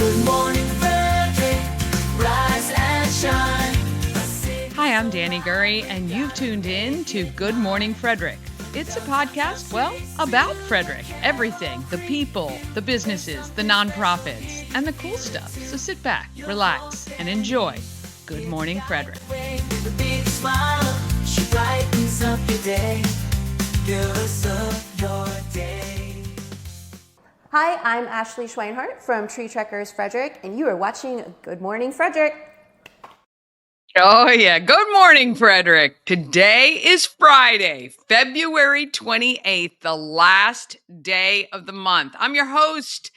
Good morning, Frederick. Rise and shine. Hi, I'm Danny Gurry, and you've tuned in to Good Morning Frederick. It's a podcast, well, about Frederick. Everything, the people, the businesses, the nonprofits, and the cool stuff. So sit back, relax, and enjoy Good Morning Frederick. With a big smile, she brightens up your day. Fills up your day. Hi, I'm Ashley Schweinhart from Tree Trekkers Frederick, and you are watching Good Morning Frederick. Oh, yeah. Good morning, Frederick. Today is Friday, February 28th, the last day of the month. I'm your host,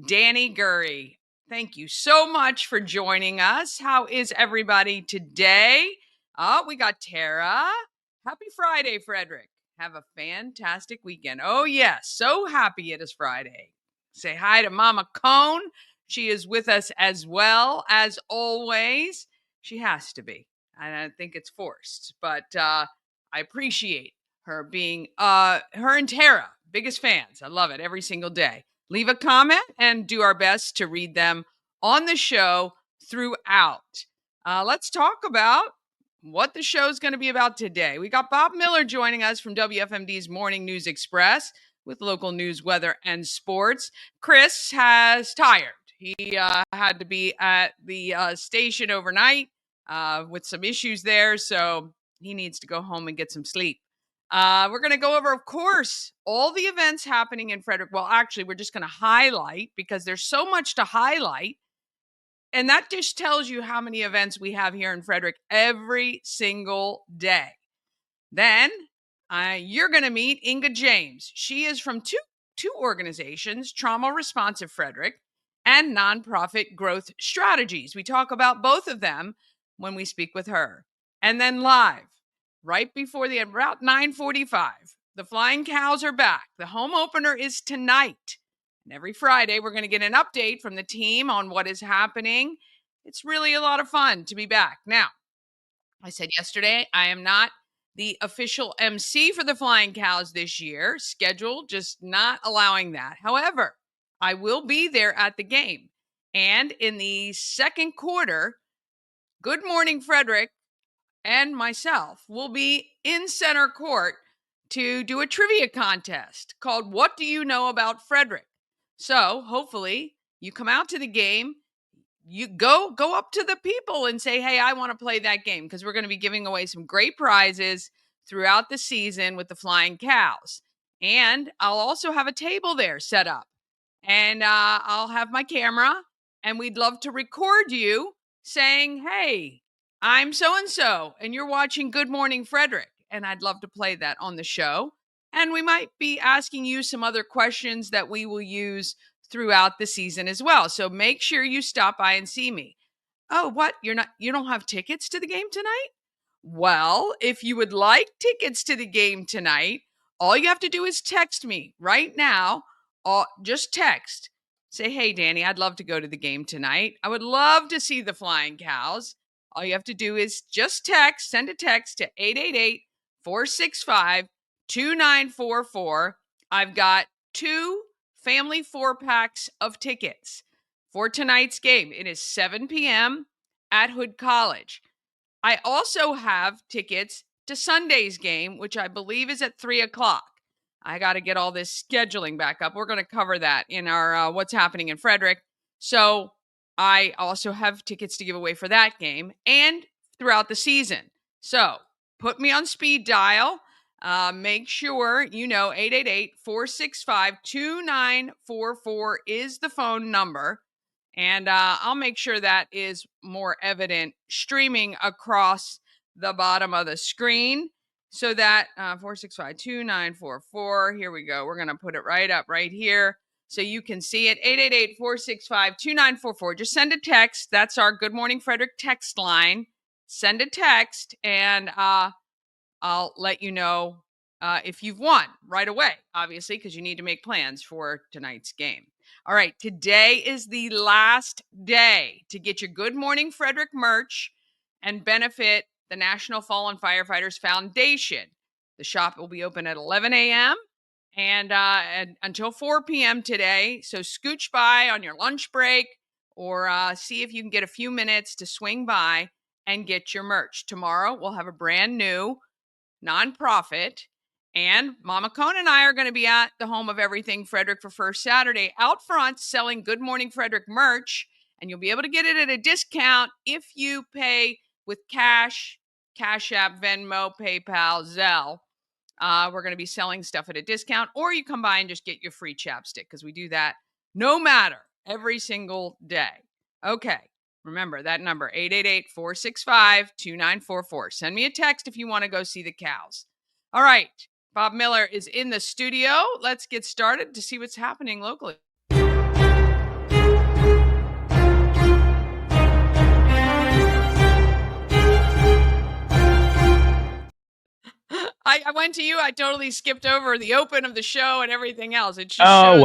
Danny Gurry. Thank you so much for joining us. How is everybody today? Oh, we got Tara. Happy Friday, Frederick. Have a fantastic weekend. Oh, yes. So happy it is Friday. Say hi to Mama Cone. She is with us as well, as always. She has to be. I don't think it's forced, but I appreciate her being, her and Tara, biggest fans. I love it every single day. Leave a comment and do our best to read them on the show throughout. Let's talk about what the show's going to be about today. We got Bob Miller joining us from WFMD's Morning News Express with local news, weather, and sports. Chris has tired. He had to be at the station overnight with some issues there, so he needs to go home and get some sleep. We're going to go over, of course, all the events happening in Frederick. Well, actually, we're just going to highlight because there's so much to highlight. And that just tells you how many events we have here in Frederick every single day. Then you're going to meet Inga James. She is from two organizations, Trauma Responsive Frederick and Nonprofit Growth Strategies. We talk about both of them when we speak with her. And then live, right before about 9:45, the Flying Cows are back. The home opener is tonight. And every Friday, we're going to get an update from the team on what is happening. It's really a lot of fun to be back. Now, I said yesterday, I am not the official MC for the Flying Cows this year. Schedule just not allowing that. However, I will be there at the game. And in the second quarter, Good Morning Frederick and myself will be in center court to do a trivia contest called What Do You Know About Frederick? So hopefully you come out to the game. You go up to the people and say, hey, I want to play that game, because we're going to be giving away some great prizes throughout the season with the Flying Cows. And I'll also have a table there set up. And I'll have my camera, and we'd love to record you saying, hey, I'm so-and-so, and you're watching Good Morning Frederick. And I'd love to play that on the show. And we might be asking you some other questions that we will use throughout the season as well. So make sure you stop by and see me. Oh, what? You don't have tickets to the game tonight? Well, if you would like tickets to the game tonight, all you have to do is text me right now. Just text. Say, hey, Danny, I'd love to go to the game tonight. I would love to see the Flying Cows. All you have to do is just send a text to 888-465-2944. I've got 2 family 4-packs of tickets for tonight's game. It is 7 p.m. at Hood College. I also have tickets to Sunday's game, which I believe is at 3 o'clock. I got to get all this scheduling back up. We're going to cover that in our What's Happening in Frederick. So I also have tickets to give away for that game and throughout the season. So put me on speed dial. Make sure you know 888-465-2944 is the phone number. And I'll make sure that is more evident streaming across the bottom of the screen, so that 465-2944, here we go. We're going to put it right up right here so you can see it. 888-465-2944. Just send a text. That's our Good Morning Frederick text line. Send a text, and I'll let you know if you've won right away, obviously, because you need to make plans for tonight's game. All right, today is the last day to get your Good Morning Frederick merch and benefit the National Fallen Firefighters Foundation. The shop will be open at 11 a.m. and until 4 p.m. today. So scooch by on your lunch break or see if you can get a few minutes to swing by and get your merch. Tomorrow, we'll have a brand new nonprofit. And Mama Cone and I are going to be at the home of Everything Frederick for First Saturday out front selling Good Morning Frederick merch. And you'll be able to get it at a discount if you pay with Cash App, Venmo, PayPal, Zelle. We're going to be selling stuff at a discount, or you come by and just get your free chapstick because we do that no matter every single day. Okay. Remember that number, 888-465-2944. Send me a text if you want to go see the cows. All right. Bob Miller is in the studio. Let's get started to see what's happening locally. I went to you. I totally skipped over the open of the show and everything else. It just shows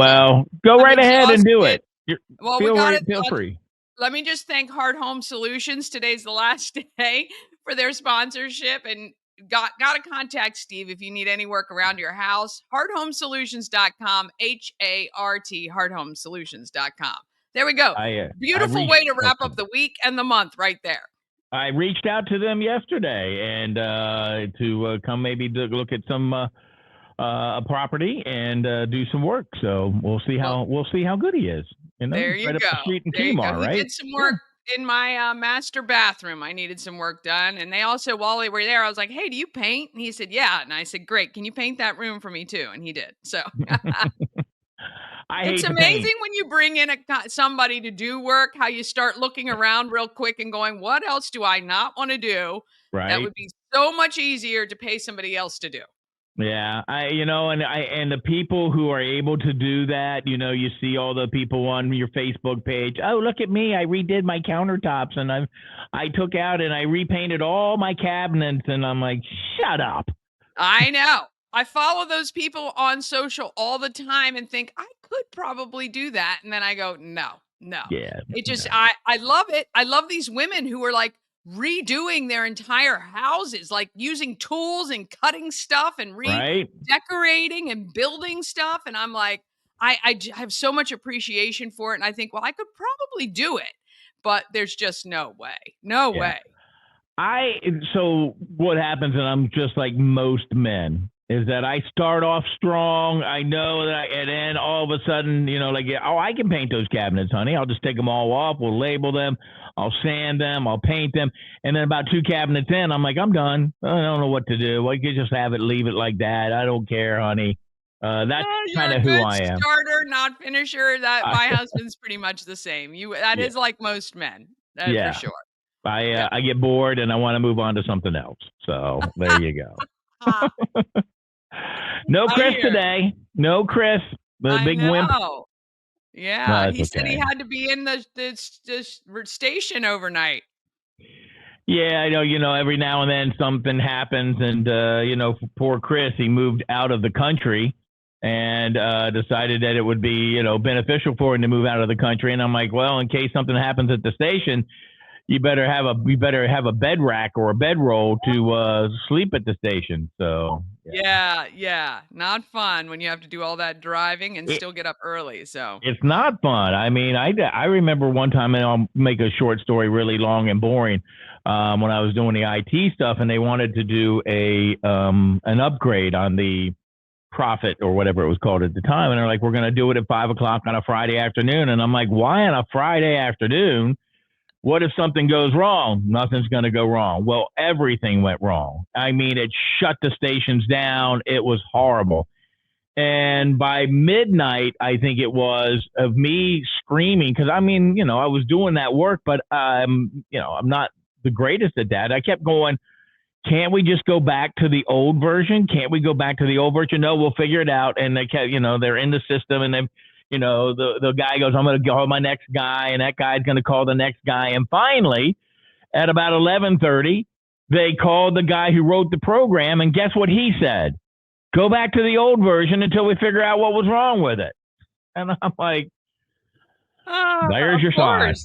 go I'm right ahead and do exhausted. it. Well, we got it. Feel free. Let me just thank Hard Home Solutions. Today's the last day for their sponsorship, and got to contact Steve if you need any work around your house. Hardhomesolutions.com, HART, hardhomesolutions.com. There we go. Beautiful way to wrap up the week and the month right there. I reached out to them yesterday and to come maybe to look at some property and do some work. So we'll see how good he is. You know, there you right go. Up the street in there you Kmart, go. right? He did some work in my master bathroom. I needed some work done. And they also, while they were there, I was like, hey, do you paint? And he said, yeah. And I said, great. Can you paint that room for me too? And he did. So it's amazing when you bring in somebody to do work, how you start looking around real quick and going, what else do I not want to do? Right. That would be so much easier to pay somebody else to do. Yeah, and the people who are able to do that, you know, you see all the people on your Facebook page. Oh, look at me! I redid my countertops, and I took out and I repainted all my cabinets, and I'm like, shut up. I know. I follow those people on social all the time and think I could probably do that, and then I go, no. Yeah, it just I love it. I love these women who are like redoing their entire houses, like using tools and cutting stuff and redecorating and building stuff. And I'm like, I have so much appreciation for it. And I think, well, I could probably do it, but there's just no way. No way. So what happens, and I'm just like most men, is that I start off strong. I know that, and then all of a sudden, you know, like, oh, I can paint those cabinets, honey. I'll just take them all off. We'll label them. I'll sand them. I'll paint them. And then about 2 cabinets in, I'm like, I'm done. I don't know what to do. I could just have it, leave it like that. I don't care, honey. That's kind of who I am. Starter, not finisher. That my husband's pretty much the same. That is like most men. That's for sure. I get bored and I want to move on to something else. So there you go. No Chris today. No Chris. The big wimp. Yeah, he said he had to be in the station overnight. Yeah, I know. You know, every now and then something happens, and you know, poor Chris, he moved out of the country and decided that it would be, you know, beneficial for him to move out of the country. And I'm like, well, in case something happens at the station, you better have a bed rack or a bedroll to sleep at the station. So yeah, not fun when you have to do all that driving and still get up early. So it's not fun. I mean, I remember one time, and I'll make a short story really long and boring. When I was doing the IT stuff, and they wanted to do an upgrade on the Prophet or whatever it was called at the time, and they're like, we're going to do it at 5:00 on a Friday afternoon, and I'm like, why on a Friday afternoon? What if something goes wrong? Nothing's going to go wrong. Well, everything went wrong. I mean, it shut the stations down. It was horrible. And by midnight, I think it was, of me screaming, because I mean, you know, I was doing that work, but you know, I'm not the greatest at that. I kept going, can't we just go back to the old version? Can't we go back to the old version? No, we'll figure it out. And they kept, you know, they're in the system, and then, you know, the guy goes, I'm going to call my next guy, and that guy's going to call the next guy. And finally, at about 11:30, they called the guy who wrote the program, and guess what he said? Go back to the old version until we figure out what was wrong with it. And I'm like, there's your sign.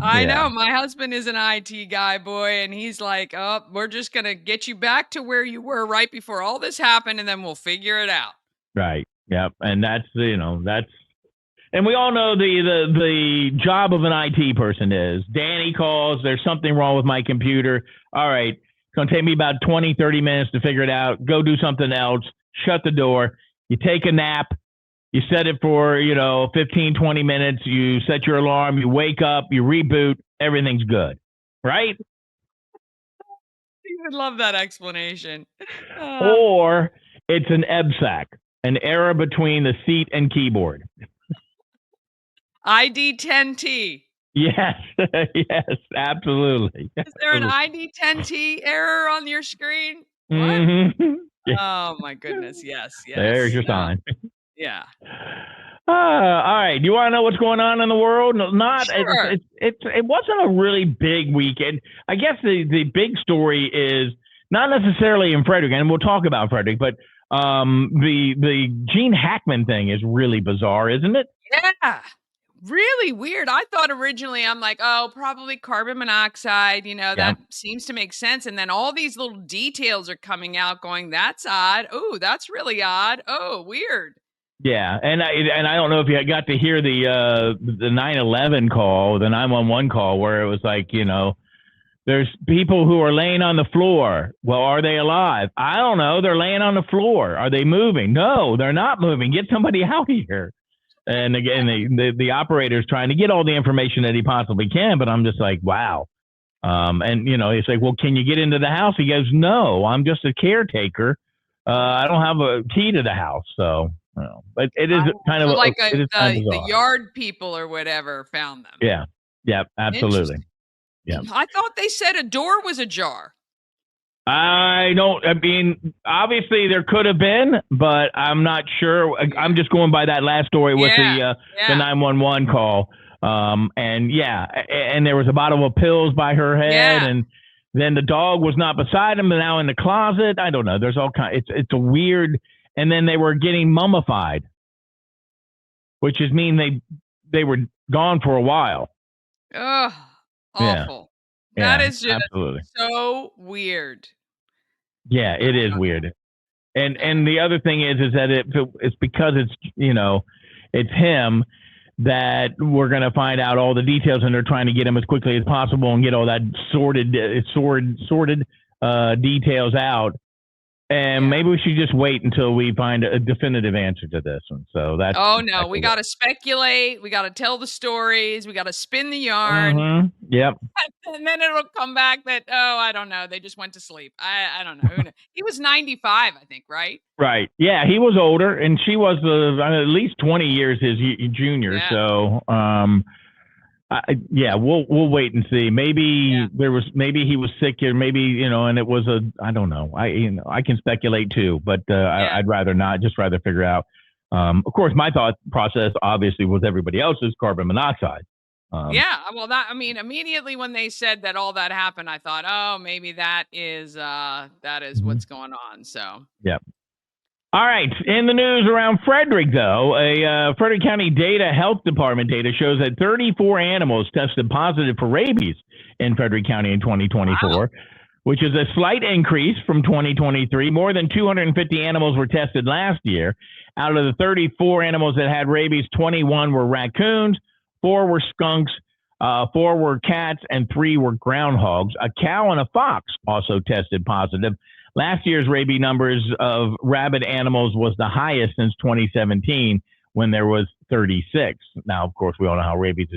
I know. My husband is an IT guy, boy, and he's like, oh, we're just going to get you back to where you were right before all this happened, and then we'll figure it out. Right. Yep. And that's, you know, And we all know the job of an IT person is Danny calls, there's something wrong with my computer. All right, it's going to take me about 20, 30 minutes to figure it out. Go do something else. Shut the door. You take a nap. You set it for, 15, 20 minutes. You set your alarm. You wake up. You reboot. Everything's good. Right? You would love that explanation. Or it's an EBSAC, an error between the seat and keyboard. ID10T. Yes, yes, absolutely. Is there an ID10T error on your screen? What? Mm-hmm. Oh my goodness! Yes. There's your sign. Yeah. All right. You want to know what's going on in the world? No, not. Sure. It wasn't a really big weekend. I guess the big story is not necessarily in Frederick, and we'll talk about Frederick, but the Gene Hackman thing is really bizarre, isn't it? Yeah. Really weird. I thought originally, I'm like, oh, probably carbon monoxide, that seems to make sense. And then all these little details are coming out going, that's odd. Oh, that's really odd. Oh, weird. Yeah. And I don't know if you got to hear the 9/11 call, the 911 call, where it was like, there's people who are laying on the floor. Well, are they alive? I don't know. They're laying on the floor. Are they moving? No, they're not moving. Get somebody out here. And again, the operator's trying to get all the information that he possibly can, but I'm just like, wow. And he's like, well, can you get into the house? He goes, no, I'm just a caretaker. I don't have a key to the house. So, but it is kind of like the yard people or whatever found them. Yeah. Yeah, absolutely. Yeah. I thought they said a door was ajar. Obviously there could have been, but I'm not sure. I'm just going by that last story with the 911 call. And there was a bottle of pills by her head, and then the dog was not beside him, but now in the closet. I don't know. There's all kinds. It's a weird. And then they were getting mummified, which is mean they were gone for a while. Ugh, awful. Yeah. That is just absolutely so weird. Yeah, it is weird. And the other thing is that it's because it's him that we're going to find out all the details, and they're trying to get him as quickly as possible and get all that sorted details out. And maybe we should just wait until we find a definitive answer to this one. So that's. Oh no, we got to speculate. We got to tell the stories. We got to spin the yarn. Mm-hmm. Yep. And then it'll come back that I don't know. They just went to sleep. I don't know. Who knows? He was 95, I think, right? Right. Yeah, he was older, and she was at least 20 years his junior. Yeah. So, we'll wait and see. Maybe he was sick, or maybe and it was I don't know. I can speculate too, but I'd rather not. Just rather figure out. Of course, my thought process obviously was everybody else's, carbon monoxide. Immediately when they said that all that happened, I thought, oh, maybe that is what's going on. So yeah. All right. In the news around Frederick, though, a Frederick County Health Department data shows that 34 animals tested positive for rabies in Frederick County in 2024, which is a slight increase from 2023. More than 250 animals were tested last year. Out of the 34 animals that had rabies, 21 were raccoons, 4 were skunks, 4 were cats, and 3 were groundhogs. A cow and a fox also tested positive. Last year's rabies numbers of rabid animals was the highest since 2017, when there was 36. Now, of course, we all know how rabies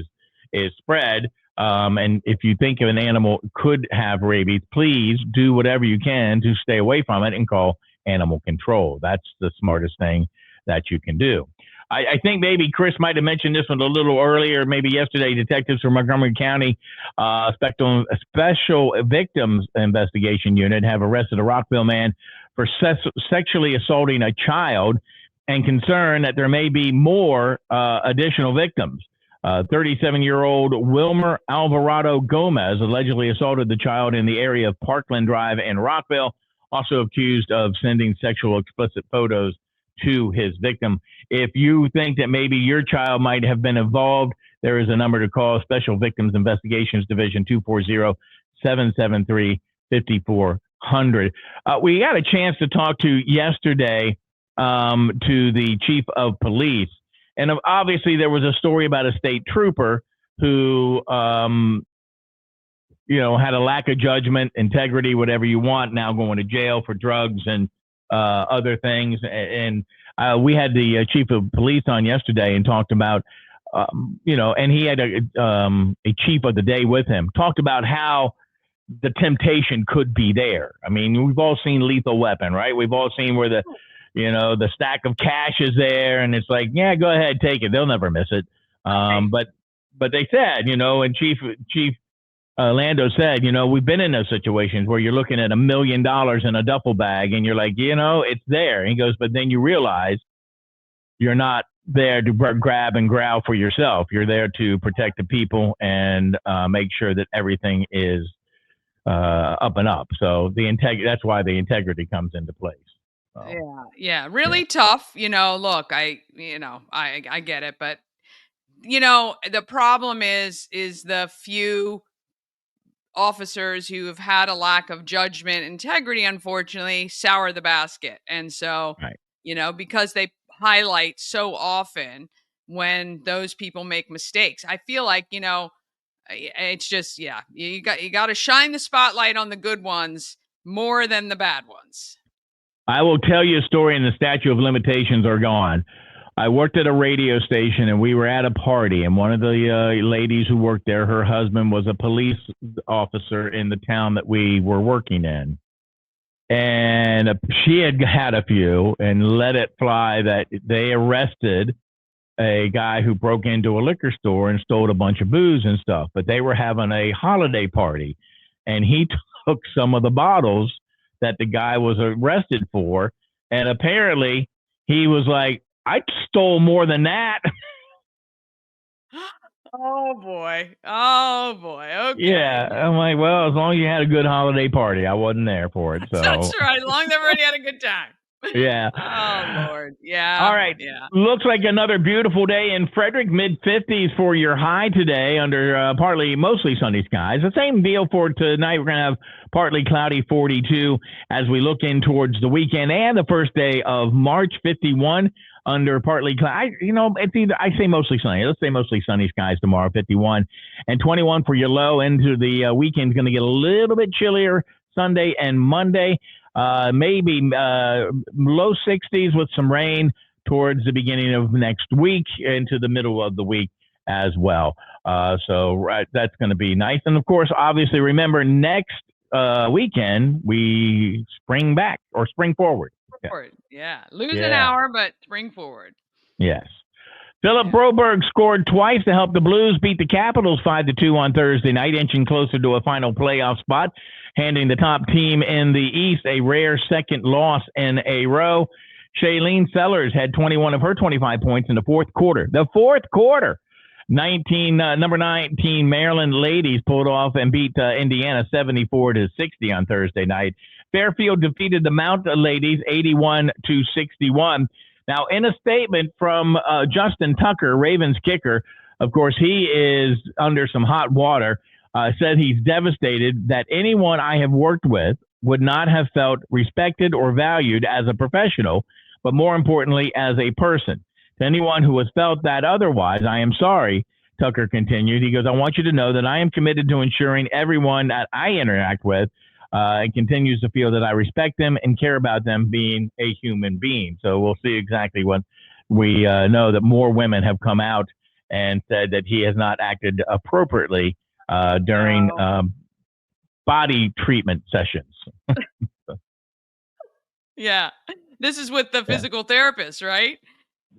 is spread. And if you think of an animal could have rabies, please do whatever you can to stay away from it and call animal control. That's the smartest thing that you can do. I think maybe Chris might have mentioned this one a little earlier, maybe yesterday. Detectives from Montgomery County Special Victims Investigation Unit have arrested a Rockville man for sexually assaulting a child, and concern that there may be more additional victims. 37-year-old Wilmer Alvarado Gomez allegedly assaulted the child in the area of Parkland Drive in Rockville, also accused of sending sexual explicit photos to his victim. If you think that maybe your child might have been involved, there is a number to call: Special Victims Investigations Division, 240-773-5400. We got a chance to talk to yesterday to the chief of police, And obviously there was a story about a state trooper who, had a lack of judgment, integrity, whatever you want, now going to jail for drugs and other things. And we had the chief of police on yesterday and talked about, and he had a chief of the day with him, talked about how the temptation could be there. I mean, we've all seen Lethal Weapon, right? We've all seen where the stack of cash is there, and it's like, yeah, go ahead, take it. They'll never miss it. But they said, and Chief Lando said, we've been in those situations where you're looking at $1 million in a duffel bag, and you're like, it's there. And he goes, but then you realize you're not there to grab and growl for yourself. You're there to protect the people and make sure that everything is up and up. So that's why the integrity comes into place. So, Yeah. Really tough. Look, I get it, but the problem is the few officers who have had a lack of judgment, integrity, unfortunately, sour the basket. And so, right. Because they highlight so often when those people make mistakes, I feel like, it's just, you got to shine the spotlight on the good ones more than the bad ones. I will tell you a story, and the statute of limitations are gone. I worked at a radio station, and we were at a party, and one of the ladies who worked there, her husband was a police officer in the town that we were working in. And she had a few and let it fly that they arrested a guy who broke into a liquor store and stole a bunch of booze and stuff. But they were having a holiday party, and he took some of the bottles that the guy was arrested for, and apparently he was like, I stole more than that. Oh boy. Okay. Yeah. I'm like, well, as long as you had a good holiday party, I wasn't there for it. So that's right. As long as everybody had a good time. Yeah. Oh Lord. Yeah. All right. Yeah. Looks like another beautiful day in Frederick, mid-50s for your high today under mostly sunny skies. The same deal for tonight. We're going to have partly cloudy 42 as we look in towards the weekend and the first day of March, 51 under partly cloudy. It's either, I say mostly sunny. Let's say mostly sunny skies tomorrow, 51 and 21 for your low. Into the weekend is going to get a little bit chillier Sunday and Monday. Maybe low 60s with some rain towards the beginning of next week into the middle of the week as well. So that's going to be nice. And, of course, obviously, remember, next weekend, we spring back or spring forward. Yeah. Lose an hour, but spring forward. Yes. Philip Broberg scored twice to help the Blues beat the Capitals 5-2 on Thursday night, inching closer to a final playoff spot, handing the top team in the East a rare second loss in a row. Shailene Sellers had 21 of her 25 points in the fourth quarter. Number 19 Maryland ladies pulled off and beat Indiana 74-60 on Thursday night. Fairfield defeated the Mount ladies 81-61. Now, in a statement from Justin Tucker, Ravens kicker, of course, he is under some hot water, said he's devastated that anyone I have worked with would not have felt respected or valued as a professional, but more importantly, as a person. To anyone who has felt that otherwise, I am sorry, Tucker continued. He goes, I want you to know that I am committed to ensuring everyone that I interact with and continues to feel that I respect them and care about them being a human being. So we'll see exactly what we know, that more women have come out and said that he has not acted appropriately during body treatment sessions. Yeah. This is with the physical therapist, right?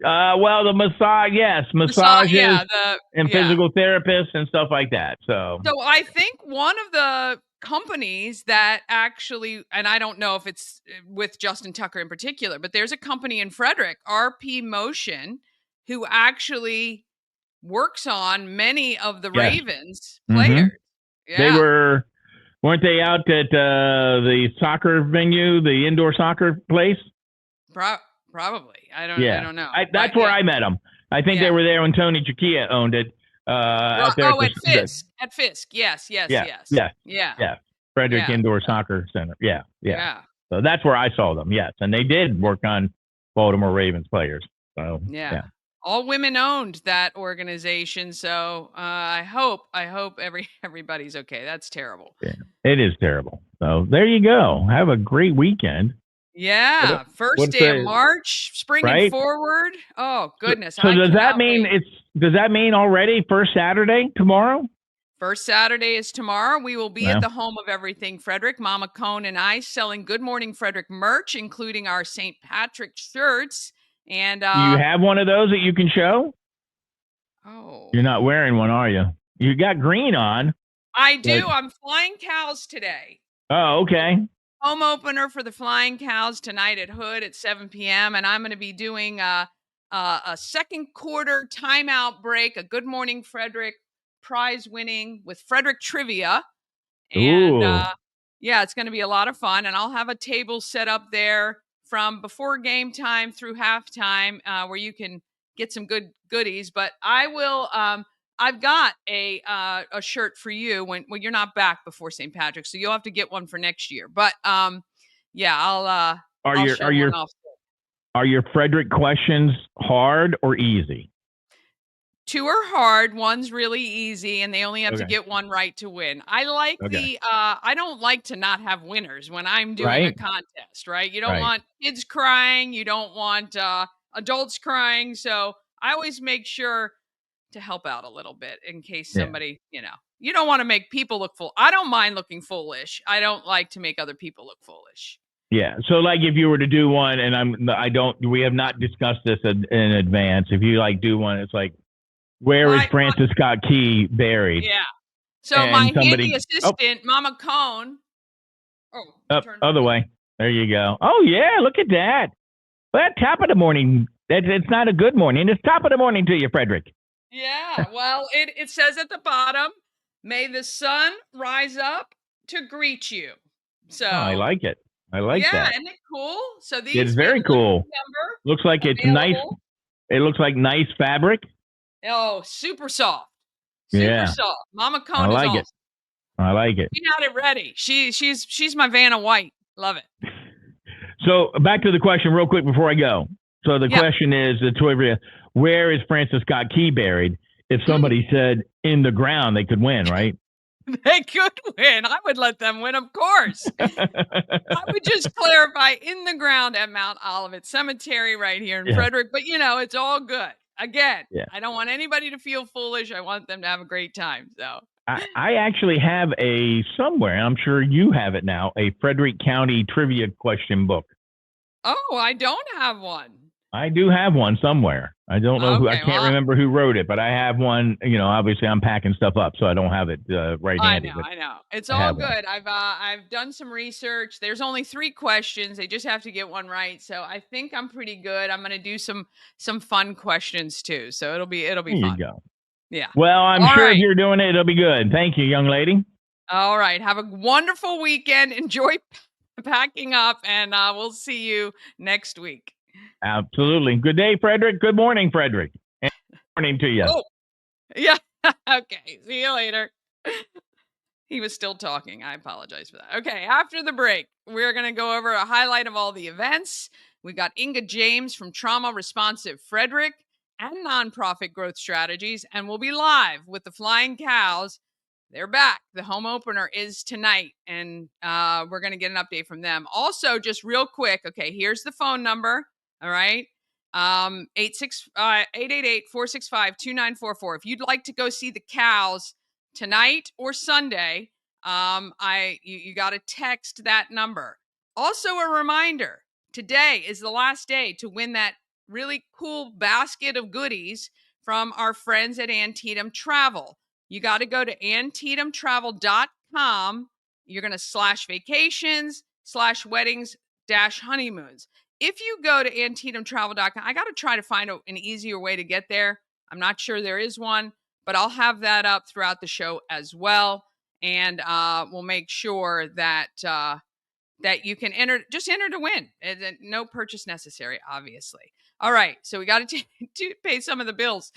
Well, the massages and physical therapists and stuff like that. So I think one of the companies that actually, and I don't know if it's with Justin Tucker in particular, but there's a company in Frederick, RP Motion, who actually works on many of the Ravens players. Yeah. They weren't they out at the soccer venue, the indoor soccer place? Probably. I don't know. That's where I met them. I think they were there when Tony Chiquilla owned it. Out there at Fisk. At Fisk. Yes. Frederick Indoor Soccer Center. Yeah. So that's where I saw them. Yes, and they did work on Baltimore Ravens players. So all women owned, that organization. So I hope everybody's okay. That's terrible. Yeah, it is terrible. So there you go. Have a great weekend. Yeah, first What's day of the March, springing right? forward. Oh goodness, So I does that cannot mean wait. does that mean already first Saturday tomorrow? First Saturday is tomorrow. We will be at Well, the home of everything Frederick, Mama Cone, and I selling Good Morning Frederick merch, including our St. Patrick shirts. And do you have one of those that you can show? oh, You're not wearing one, are you? You got green on. I But do. I'm flying cows today. oh, okay. Home opener for the Flying Cows tonight at Hood at 7 p.m. And I'm going to be doing a second quarter timeout break, a Good Morning Frederick prize winning with Frederick Trivia. And Ooh. yeah, it's going to be a lot of fun. And I'll have a table set up there from before game time through halftime where you can get some good goodies. But I will. I've got a shirt for you when you're not back before St. Patrick's, so you'll have to get one for next year. But yeah, Are I'll your show one off. are your Frederick questions hard or easy? Two are hard, one's really easy, and they only have to Okay. get one right to win. I like Okay. I don't like to not have winners when I'm doing a Right? contest, right? You don't Right. want kids crying, you don't want adults crying, so I always make sure to help out a little bit in case Yeah. somebody, you don't want to make people look fool. I don't mind looking foolish. I don't like to make other people look foolish. Yeah. So like if you were to do one and we have not discussed this in advance. If you like do one, it's like, where is Francis Scott Key buried? Yeah. So And my handy somebody assistant, Mama Cone. Oh, up other way. There you go. Oh yeah, look at that. Well, top of the morning. It's not a good morning. It's top of the morning to you, Frederick. Yeah. Well, it says at the bottom, may the sun rise up to greet you. So Oh, I like it. I like yeah, that. isn't it cool? So It's these we have very a limited cool. number Looks like it's nice. available. It looks like nice fabric. Oh, super soft. Super Yeah, soft. Mama I Cone is like awesome. it. I like it. She had it ready. She's my Vanna White. Love it. So back to the question real quick before I go. So the question is, the trivia, where is Francis Scott Key buried? If somebody said in the ground, they could win, right? They could win. I would let them win, of course. I would just clarify in the ground at Mount Olivet Cemetery right here in Frederick. But, it's all good. Again, I don't want anybody to feel foolish. I want them to have a great time. So I actually have somewhere, I'm sure you have it now, a Frederick County trivia question book. Oh, I don't have one. I do have one somewhere. I don't know I can't well, remember who wrote it, but I have one. Obviously I'm packing stuff up, so I don't have it right handy. I know. It's all good. I've done some research. There's only 3 questions. They just have to get one right. So I think I'm pretty good. I'm going to do some fun questions too. So it'll be fun. There you go. Yeah. Well, I'm all sure right. if you're doing it, it'll be good. Thank you, young lady. All right. Have a wonderful weekend. Enjoy packing up, and we'll see you next week. Absolutely. Good day, Frederick. Good morning, Frederick. And good morning to you. Oh, yeah. Okay. See you later. He was still talking. I apologize for that. Okay. After the break, we're going to go over a highlight of all the events. We got Inga James from Trauma Responsive Frederick and Nonprofit Growth Strategies, and we'll be live with the Flying Cows. They're back. The home opener is tonight, and we're going to get an update from them. Also, just real quick, okay, here's the phone number, all right? 888-465-2944. If you'd like to go see the Cows tonight or Sunday, you got to text that number. Also, a reminder, today is the last day to win that really cool basket of goodies from our friends at Antietam Travel. You got to go to antietamtravel.com. You're going to /vacations/weddings-honeymoons. If you go to antietamtravel.com, I got to try to find an easier way to get there. I'm not sure there is one, but I'll have that up throughout the show as well. And we'll make sure that you can enter to win. And no purchase necessary, obviously. All right, so we got to pay some of the bills.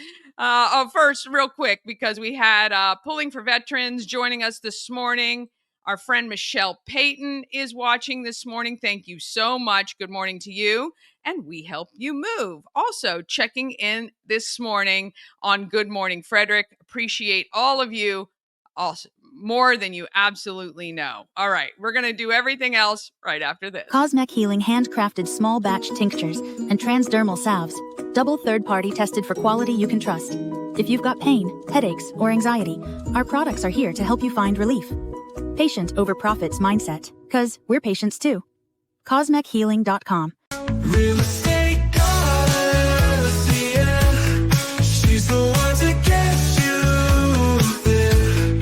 First, real quick, because we had Pulling for Veterans joining us this morning. Our friend Michelle Payton is watching this morning. Thank you so much. Good morning to you. And we help you move. Also, checking in this morning on Good Morning Frederick. Appreciate all of you. Also, more than you absolutely know. All right, we're going to do everything else right after this. Cosmec Healing handcrafted small batch tinctures and transdermal salves. Double third-party tested for quality you can trust. If you've got pain, headaches, or anxiety, our products are here to help you find relief. Patient over profits mindset, 'cause we're patients too. CosmecHealing.com. Real estate goddess, yeah. She's the one to get you there.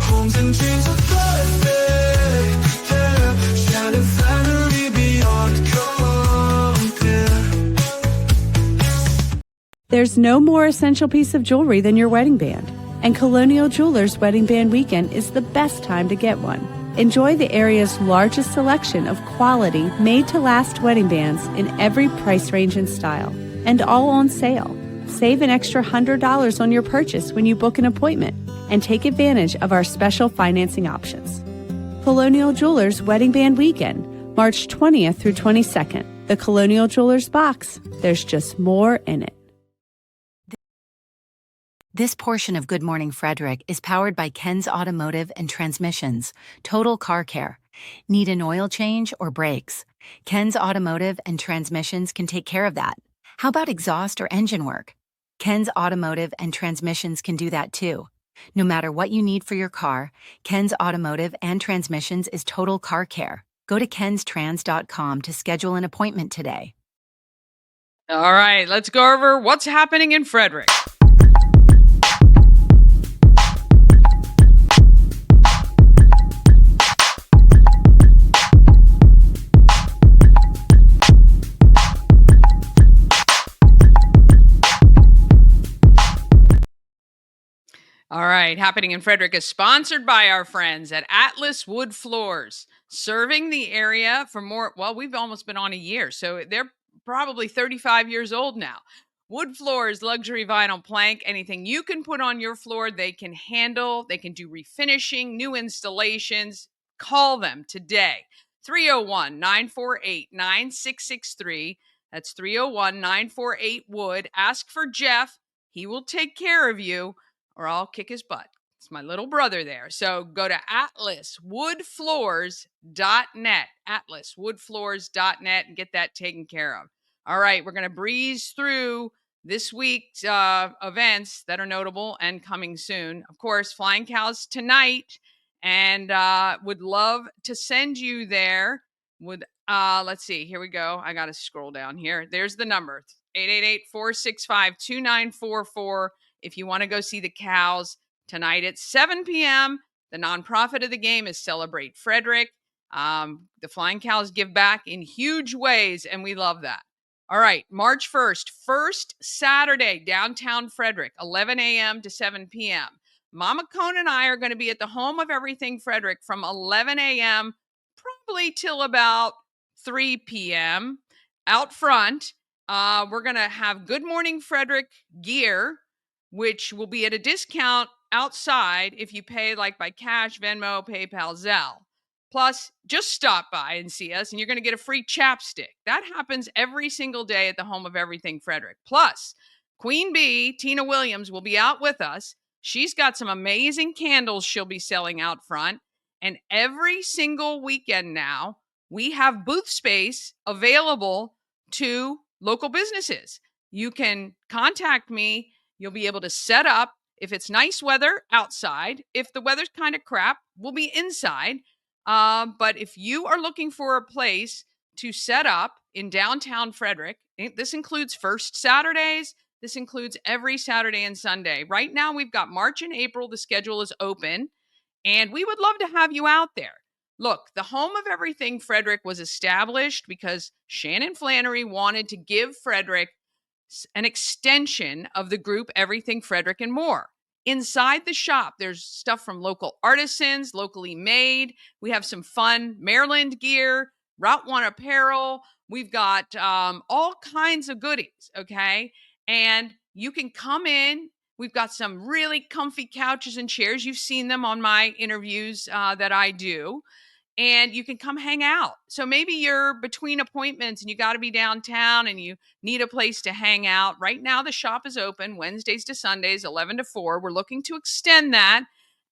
Homes and dreams are perfect, yeah. Shining finally beyond compare. There's no more essential piece of jewelry than your wedding band, and Colonial Jewelers Wedding Band Weekend is the best time to get one. Enjoy the area's largest selection of quality, made-to-last wedding bands in every price range and style, and all on sale. Save an extra $100 on your purchase when you book an appointment, and take advantage of our special financing options. Colonial Jewelers Wedding Band Weekend, March 20th through 22nd. The Colonial Jewelers box. There's just more in it. This portion of Good Morning Frederick is powered by Ken's Automotive and Transmissions, Total Car Care. Need an oil change or brakes? Ken's Automotive and Transmissions can take care of that. How about exhaust or engine work? Ken's Automotive and Transmissions can do that too. No matter what you need for your car, Ken's Automotive and Transmissions is Total Car Care. Go to kenstrans.com to schedule an appointment today. All right, let's go over what's happening in Frederick. All right, happening in Frederick is sponsored by our friends at Atlas Wood Floors, serving the area for more. Well, we've almost been on a year, so they're probably 35 years old now. Wood floors, luxury vinyl plank, anything you can put on your floor, they can handle. They can do refinishing, new installations. Call them today. 301-948-9663. That's 301-948-WOOD. Ask for Jeff. He will take care of you, or I'll kick his butt. It's my little brother there. So go to atlaswoodfloors.net, atlaswoodfloors.net, and get that taken care of. All right, we're going to breeze through this week's events that are notable and coming soon. Of course, Flying Cows tonight, and would love to send you there. Let's see, here we go. I got to scroll down here. There's the number, 888-465-2944. If you want to go see the Cows tonight at 7 p.m., the nonprofit of the game is Celebrate Frederick. The Flying Cows give back in huge ways, and we love that. All right, March 1st, first Saturday, downtown Frederick, 11 a.m. to 7 p.m. Mama Cone and I are going to be at the home of everything Frederick from 11 a.m. probably till about 3 p.m. Out front, we're going to have Good Morning Frederick gear, which will be at a discount outside if you pay like by cash, Venmo, PayPal, Zelle. Plus, just stop by and see us, and you're going to get a free chapstick. That happens every single day at the home of everything Frederick. Plus, Queen Bee, Tina Williams, will be out with us. She's got some amazing candles she'll be selling out front. And every single weekend now, we have booth space available to local businesses. You can contact me. You'll be able to set up. If it's nice weather, outside. If the weather's kind of crap, we'll be inside. But if you are looking for a place to set up in downtown Frederick, this includes first Saturdays. This includes every Saturday and Sunday. Right now, we've got March and April. The schedule is open, and we would love to have you out there. Look, the home of everything Frederick was established because Shannon Flannery wanted to give Frederick an extension of the group Everything Frederick and More. Inside the shop, there's stuff from local artisans, locally made. We have some fun Maryland gear, Route 1 apparel. We've got all kinds of goodies, okay? And you can come in We've got some really comfy couches and chairs. You've seen them on my interviews that I do. And you can come hang out. So maybe you're between appointments and you got to be downtown and you need a place to hang out. Right now, the shop is open Wednesdays to Sundays, 11 to 4. We're looking to extend that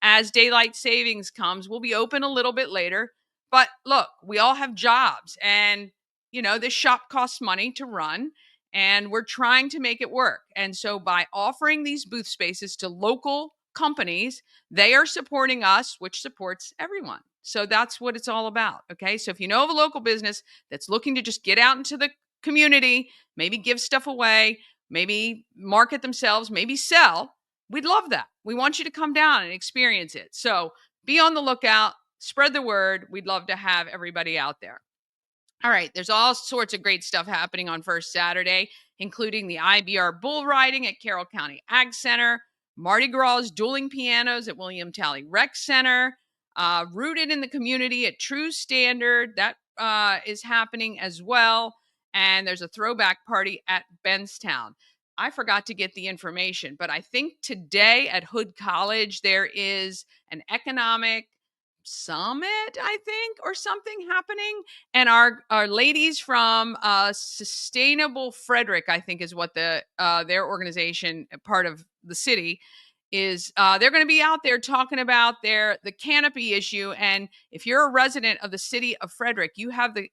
as daylight savings comes. We'll be open a little bit later. But look, we all have jobs and, this shop costs money to run and we're trying to make it work. And so by offering these booth spaces to local companies, they are supporting us, which supports everyone. So that's what it's all about. Okay. So if you know of a local business that's looking to just get out into the community, maybe give stuff away, maybe market themselves, maybe sell, we'd love that. We want you to come down and experience it. So be on the lookout, spread the word. We'd love to have everybody out there. All right, there's all sorts of great stuff happening on First Saturday, including the IBR bull riding at Carroll County Ag Center, Mardi Gras dueling pianos at William Talley Rec Center, rooted in the community at True Standard, that is happening as well, and there's a throwback party at Benstown. I forgot to get the information, but I think today at Hood College there is an economic summit, I think, or something happening. And our ladies from Sustainable Frederick, I think is what their organization, part of the city, is. They're going to be out there talking about the canopy issue. And if you're a resident of the city of Frederick, you have the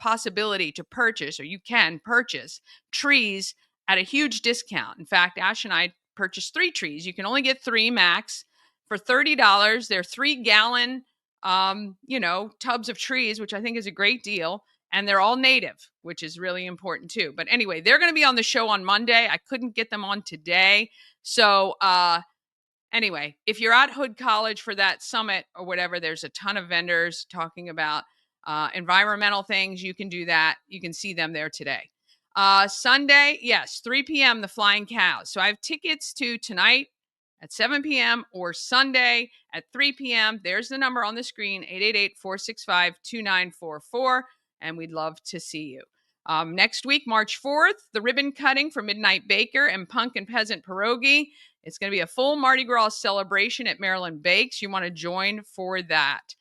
possibility to purchase, or you can purchase trees at a huge discount. In fact, Ash and I purchased 3 trees. You can only get 3 max for $30. They're 3-gallon, tubs of trees, which I think is a great deal. And they're all native, which is really important too. But anyway, they're going to be on the show on Monday. I couldn't get them on today. So anyway, if you're at Hood College for that summit or whatever, there's a ton of vendors talking about environmental things. You can do that. You can see them there today. Sunday, yes, 3 p.m., the Flying Cows. So I have tickets to tonight at 7 p.m. or Sunday at 3 p.m. There's the number on the screen, 888-465-2944, and we'd love to see you. Next week, March 4th, the ribbon cutting for Midnight Baker and Punk and Peasant Pierogi. It's going to be a full Mardi Gras celebration at Maryland Bakes. You want to join for that.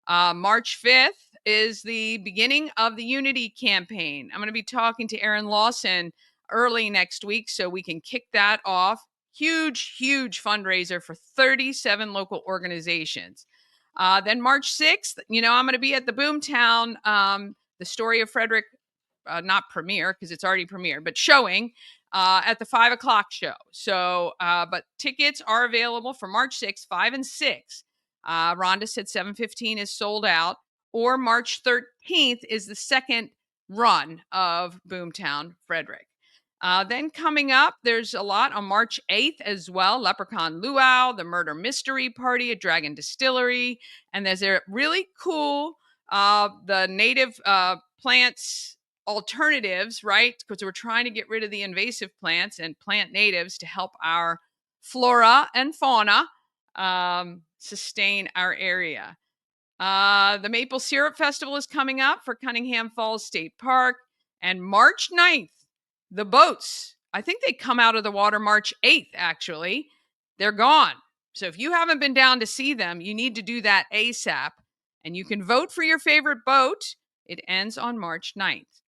March 5th is the beginning of the Unity campaign. I'm going to be talking to Aaron Lawson early next week so we can kick that off. Huge, huge fundraiser for 37 local organizations. Then March 6th, I'm going to be at the Boomtown, the Story of Frederick, not premiere because it's already premiered, but showing at the 5 o'clock show. So, but tickets are available for March 6th, 5 and 6. Rhonda said 7:15 is sold out, or March 13th is the second run of Boomtown Frederick. Then coming up, there's a lot on March 8th as well. Leprechaun Luau, the Murder Mystery Party at Dragon Distillery. And there's a really cool, the native plants alternatives, right? Because we're trying to get rid of the invasive plants and plant natives to help our flora and fauna sustain our area. The Maple Syrup Festival is coming up for Cunningham Falls State Park. And March 9th, the boats, I think they come out of the water March 8th, actually. They're gone. So if you haven't been down to see them, you need to do that ASAP. And you can vote for your favorite boat. It ends on March 9th.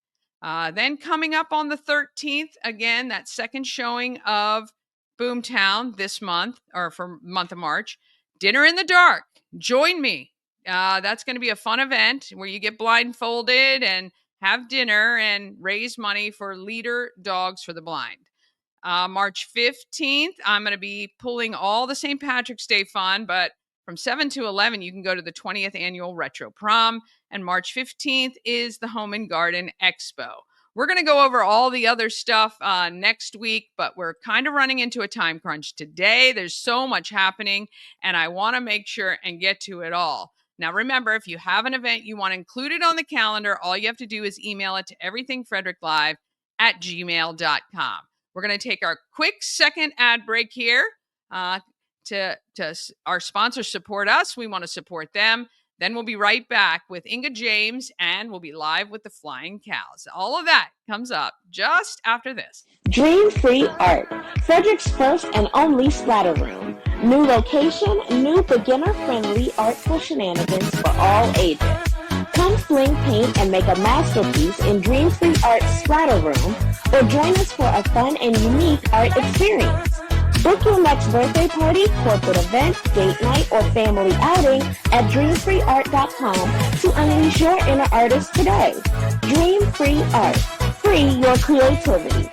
Then coming up on the 13th, again, that second showing of Boomtown this month, or for month of March, Dinner in the Dark. Join me. That's going to be a fun event where you get blindfolded and have dinner and raise money for Leader Dogs for the Blind. March 15th, I'm going to be pulling all the St. Patrick's Day fun, but from 7 to 11, you can go to the 20th annual Retro Prom. And March 15th is the Home and Garden Expo. We're going to go over all the other stuff next week, but we're kind of running into a time crunch today. There's so much happening, and I want to make sure and get to it all. Now, remember, if you have an event you want included on the calendar, all you have to do is email it to everythingfredericklive@gmail.com. We're going to take our quick second ad break here to our sponsors support us. We want to support them. Then we'll be right back with Inga James, and we'll be live with the Flying Cows. All of that comes up just after this. Dream Free Art, Frederick's first and only splatter room. New location, new beginner-friendly artful shenanigans for all ages. Come fling paint and make a masterpiece in Dream Free Art Splatter Room, or join us for a fun and unique art experience. Book your next birthday party, corporate event, date night, or family outing at dreamfreeart.com to unleash your inner artist today. Dream Free Art. Free your creativity.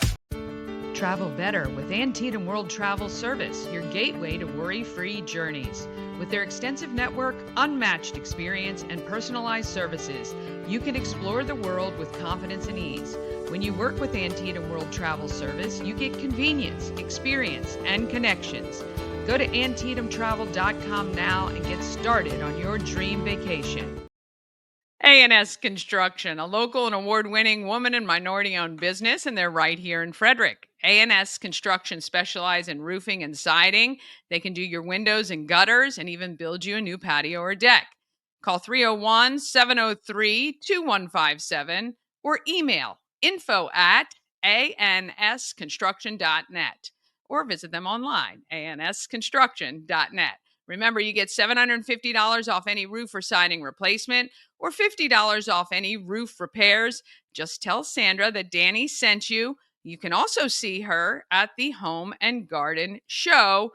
Travel better with Antietam World Travel Service, your gateway to worry-free journeys. With their extensive network, unmatched experience, and personalized services, you can explore the world with confidence and ease. When you work with Antietam World Travel Service, you get convenience, experience, and connections. Go to AntietamTravel.com now and get started on your dream vacation. A&S Construction, a local and award-winning woman and minority-owned business, and they're right here in Frederick. A&S Construction specialize in roofing and siding. They can do your windows and gutters and even build you a new patio or deck. Call 301-703-2157 or email info@ansconstruction.net or visit them online, ansconstruction.net. Remember, you get $750 off any roof or siding replacement or $50 off any roof repairs. Just tell Sandra that Danny sent you. You can also see her at the Home and Garden Show